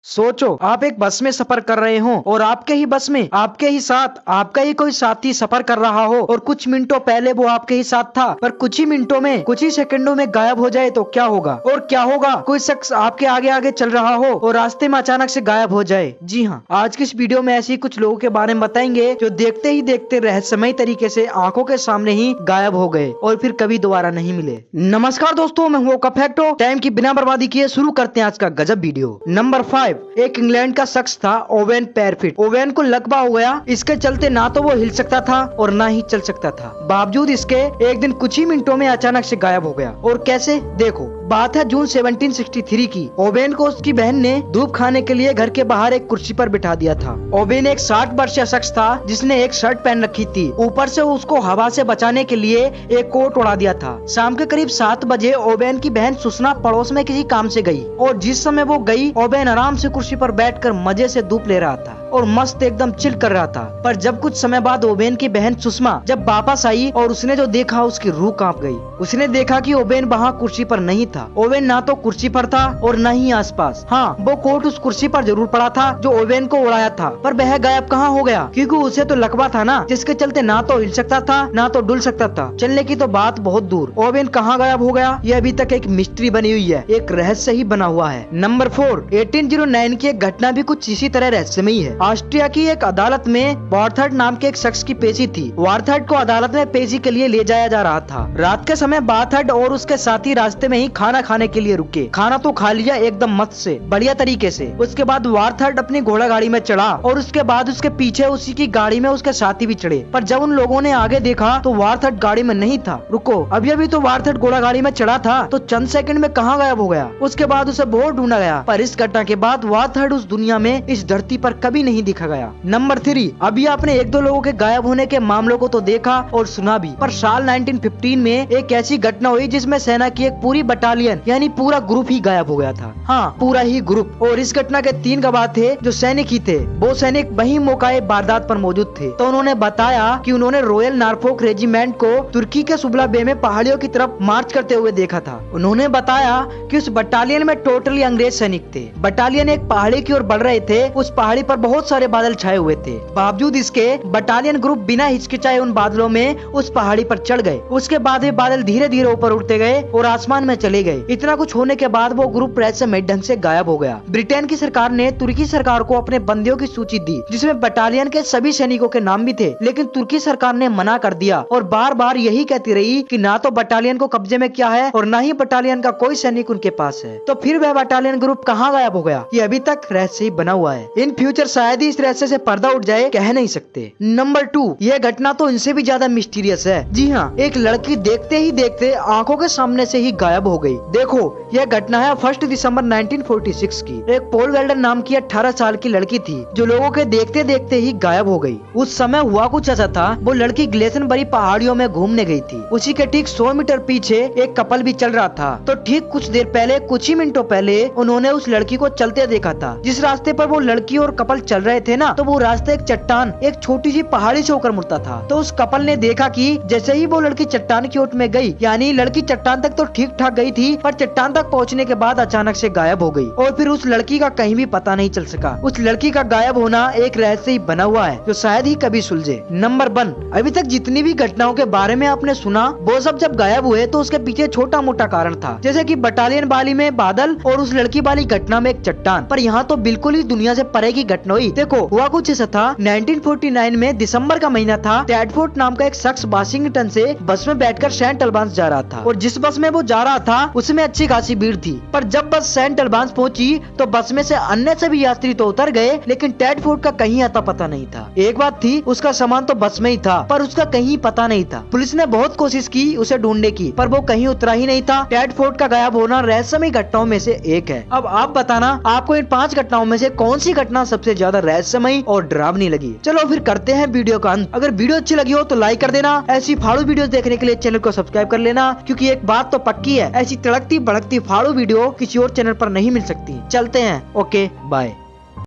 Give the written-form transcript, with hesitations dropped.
सोचो आप एक बस में सफर कर रहे हो और आपके ही बस में आपके ही साथ आपका ही कोई साथी सफर कर रहा हो और कुछ मिनटों पहले वो आपके ही साथ था पर कुछ ही मिनटों में कुछ ही सेकंडों में गायब हो जाए तो क्या होगा। और क्या होगा कोई शख्स आपके आगे आगे चल रहा हो और रास्ते में अचानक से गायब हो जाए। जी हाँ, आज की इस वीडियो में ऐसे ही कुछ लोगों के बारे में बताएंगे जो देखते ही देखते रहस्यमय तरीके से आंखों के सामने ही गायब हो गए और फिर कभी दोबारा नहीं मिले। नमस्कार दोस्तों, मैं हूँ कफेक्टो। टाइम की बिना बर्बादी किए शुरू करते हैं आज का गजब वीडियो। नंबर 5, एक इंग्लैंड का शख्स था ओवेन पेरफिट। ओवेन को लकवा हो गया, इसके चलते ना तो वो हिल सकता था और ना ही चल सकता था। बावजूद इसके एक दिन कुछ ही मिनटों में अचानक से गायब हो गया। और कैसे, देखो बात है जून 1763 की। ओवेन को उसकी बहन ने धूप खाने के लिए घर के बाहर एक कुर्सी पर बिठा दिया था। ओवेन एक 60 वर्षीय शख्स था जिसने एक शर्ट पहन रखी थी, ऊपर से उसको हवा से बचाने के लिए एक कोट उड़ा दिया था। शाम के करीब 7 बजे ओवेन की बहन सुषमा पड़ोस में किसी काम से गई और जिस समय वो गई ओवेन आराम से कुर्सी पर बैठकर मजे से धूप ले रहा था और मस्त एकदम चिल कर रहा था। पर जब कुछ समय बाद ओवेन की बहन सुषमा जब वापस आई और उसने जो देखा उसकी रूह कांप गई। उसने देखा कि ओवेन वहाँ कुर्सी पर नहीं था। ओवेन ना तो कुर्सी पर था और न ही आसपास। हाँ, वो कोट उस कुर्सी पर जरूर पड़ा था जो ओवेन को उड़ाया था, पर वह गायब कहाँ हो गया, क्योंकि उसे तो लकवा था ना, जिसके चलते ना तो हिल सकता था ना तो डुल सकता था। चलने की तो बात बहुत दूर, ओवेन कहाँ गायब हो गया ये अभी तक एक मिस्ट्री बनी हुई है, एक रहस्य ही बना हुआ है। नंबर 4, 1809 की एक घटना भी कुछ इसी तरह रहस्यमयी है। ऑस्ट्रिया की एक अदालत में वार्थर्ड नाम के एक शख्स की पेशी थी। वार्थर्ड को अदालत में पेशी के लिए ले जाया जा रहा था। रात के समय वार्थर्ड और उसके साथी रास्ते में ही खाना खाने के लिए रुके। खाना तो खा लिया एकदम मस्त से, बढ़िया तरीके से। उसके बाद वार्थर्ड अपनी घोड़ा गाड़ी में चढ़ा और उसके बाद उसके पीछे उसी की गाड़ी में उसके साथी भी चढ़े। पर जब उन लोगों ने आगे देखा तो वार्थर्ड गाड़ी में नहीं था। रुको, अभी अभी तो वार्थर्ड घोड़ा गाड़ी में चढ़ा था, तो चंद सेकंड में कहाँ गायब हो गया। उसके बाद उसे बहुत ढूंढा गया, पर इस घटना के बाद वार्थर्ड उस दुनिया में, इस धरती पर कभी नहीं दिखा गया। नंबर 3, अभी आपने 1-2 लोगों के गायब होने के मामलों को तो देखा और सुना भी, पर साल 1915 में एक ऐसी घटना हुई जिसमें सेना की एक पूरी बटालियन यानी पूरा ग्रुप ही गायब हो गया था। हाँ, पूरा ही ग्रुप। और इस घटना के 3 गवाह थे जो सैनिक ही थे। वो सैनिक वही मौकाए वारदात पर मौजूद थे। तो उन्होंने बताया कि उन्होंने रॉयल नॉरफॉक रेजिमेंट को तुर्की के सुबला बे में पहाड़ियों की तरफ मार्च करते हुए देखा था। उन्होंने बताया कि उस बटालियन में टोटली अंग्रेज सैनिक थे। बटालियन एक पहाड़ी की ओर बढ़ रहे थे। उस पहाड़ी पर बहुत सारे बादल छाए हुए थे। बावजूद इसके बटालियन ग्रुप बिना हिचकिचाए उन बादलों में उस पहाड़ी पर चढ़ गए। उसके बाद वे बादल धीरे धीरे ऊपर उठते गए और आसमान में चले गए। इतना कुछ होने के बाद वो ग्रुप रहस्यमय ढंग से गायब हो गया। ब्रिटेन की सरकार ने तुर्की सरकार को अपने बंदियों की सूची दी जिसमें बटालियन के सभी सैनिकों के नाम भी थे, लेकिन तुर्की सरकार ने मना कर दिया और बार बार यही कहती रही कि ना तो बटालियन को कब्जे में किया है और ना ही बटालियन का कोई सैनिक उनके पास है। तो फिर वह बटालियन ग्रुप कहाँ गायब हो गया ये अभी तक रहस्य ही बना हुआ है। इन फ्यूचर शायद ही इस रहस्य से पर्दा उठ जाए, कह नहीं सकते। नंबर 2, यह घटना तो इनसे भी ज्यादा मिस्टीरियस है। जी हाँ, एक लड़की देखते ही देखते आंखों के सामने से ही गायब हो गई। देखो, यह घटना है 1 दिसंबर 1946 की। एक पॉल वेल्डन नाम की 18 साल की लड़की थी जो लोगों के देखते देखते ही गायब हो गई। उस समय हुआ कुछ ऐसा था, वो लड़की ग्लेशियर पहाड़ियों में घूमने गई थी। उसी के ठीक 100 मीटर पीछे एक कपल भी चल रहा था। तो ठीक कुछ देर पहले, कुछ ही मिनटों पहले उन्होंने उस लड़की को चलते देखा था। जिस रास्ते पर वो लड़की और कपल चल रहे थे ना, तो वो रास्ता एक चट्टान, एक छोटी सी पहाड़ी से होकर मुड़ता था। तो उस कपल ने देखा कि जैसे ही वो लड़की चट्टान की ओर में गई, यानी लड़की चट्टान तक तो ठीक ठाक गई थी, पर चट्टान तक पहुंचने के बाद अचानक से गायब हो गई और फिर उस लड़की का कहीं भी पता नहीं चल सका। उस लड़की का गायब होना एक रहस्य ही बना हुआ है जो शायद ही कभी सुलझे। नंबर 1, अभी तक जितनी भी घटनाओं के बारे में आपने सुना, वो सब जब गायब हुए तो उसके पीछे छोटा मोटा कारण था, जैसे कि बटालियन वाली में बादल और उस लड़की वाली घटना में एक चट्टान। पर यहाँ तो बिल्कुल ही दुनिया से परे की घटना हुई। देखो, हुआ कुछ ऐसा था, 1949 में दिसंबर का महीना था। टैडफोर्ड नाम का एक शख्स वाशिंगटन से बस में बैठकर सेंट अल्बांस जा रहा था और जिस बस में वो जा रहा था उसमें अच्छी खासी भीड़ थी। पर जब बस सेंट अल्बांस पहुंची तो बस में से अन्य सभी यात्री तो उतर गए, लेकिन टैडफोर्ड का कहीं आता पता नहीं था। एक बात थी, उसका सामान तो बस में ही था पर उसका कहीं पता नहीं था। पुलिस ने बहुत कोशिश की उसे ढूंढने की, पर वो कहीं उतरा ही नहीं था। टैडफोर्ड का गायब होना रहस्यमय घटनाओं में से एक है। अब आप बताना, आपको इन 5 घटनाओं में से कौन सी घटना सबसे ज्यादा रहस्यमयी और डरावनी लगी। चलो फिर करते हैं वीडियो का अंत। अगर वीडियो अच्छी लगी हो तो लाइक कर देना। ऐसी फाड़ू वीडियो देखने के लिए चैनल को सब्सक्राइब कर लेना, क्योंकि एक बात तो पक्की है, ऐसी तड़कती भड़कती फाड़ू वीडियो किसी और चैनल पर नहीं मिल सकती। चलते हैं, ओके बाय।